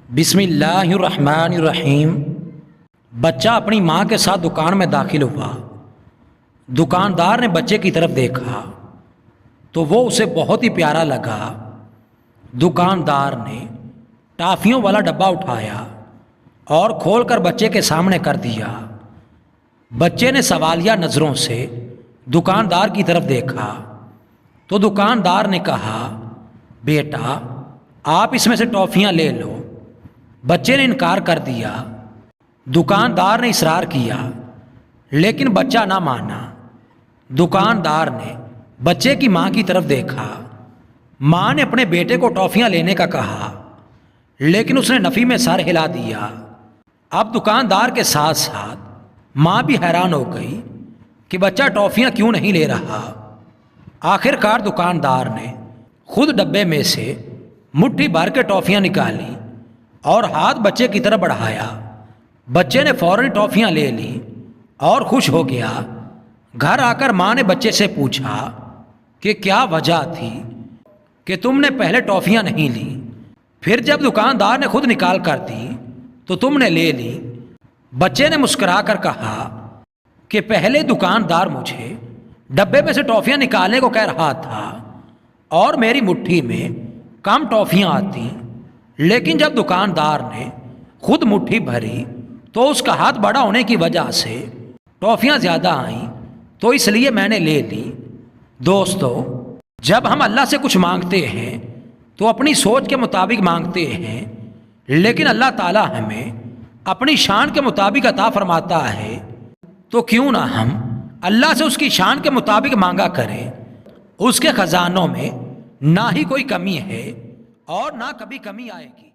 بسم اللہ الرحمن الرحیم۔ بچہ اپنی ماں کے ساتھ دکان میں داخل ہوا۔ دکاندار نے بچے کی طرف دیکھا تو وہ اسے بہت ہی پیارا لگا۔ دکاندار نے ٹافیوں والا ڈبہ اٹھایا اور کھول کر بچے کے سامنے کر دیا۔ بچے نے سوالیہ نظروں سے دکاندار کی طرف دیکھا تو دکاندار نے کہا، بیٹا آپ اس میں سے ٹافیاں لے لو۔ بچے نے انکار کر دیا۔ دکاندار نے اصرار کیا لیکن بچہ نہ مانا۔ دکاندار نے بچے کی ماں کی طرف دیکھا۔ ماں نے اپنے بیٹے کو ٹافیاں لینے کا کہا لیکن اس نے نفی میں سر ہلا دیا۔ اب دکاندار کے ساتھ ساتھ ماں بھی حیران ہو گئی کہ بچہ ٹافیاں کیوں نہیں لے رہا۔ آخر کار دکاندار نے خود ڈبے میں سے مٹھی بھر کے ٹافیاں نکالی اور ہاتھ بچے کی طرف بڑھایا۔ بچے نے فوراً ٹافیاں لے لی اور خوش ہو گیا۔ گھر آ کر ماں نے بچے سے پوچھا کہ کیا وجہ تھی کہ تم نے پہلے ٹافیاں نہیں لی، پھر جب دکاندار نے خود نکال کر دی تو تم نے لے لی۔ بچے نے مسکرا کر کہا کہ پہلے دکاندار مجھے ڈبے میں سے ٹافیاں نکالنے کو کہہ رہا تھا اور میری مٹھی میں کم ٹافیاں آتی، لیکن جب دکاندار نے خود مٹھی بھری تو اس کا ہاتھ بڑا ہونے کی وجہ سے ٹافیاں زیادہ آئیں، تو اس لیے میں نے لے لی۔ دوستو، جب ہم اللہ سے کچھ مانگتے ہیں تو اپنی سوچ کے مطابق مانگتے ہیں، لیکن اللہ تعالی ہمیں اپنی شان کے مطابق عطا فرماتا ہے، تو کیوں نہ ہم اللہ سے اس کی شان کے مطابق مانگا کریں۔ اس کے خزانوں میں نہ ہی کوئی کمی ہے اور نہ کبھی کمی آئے گی۔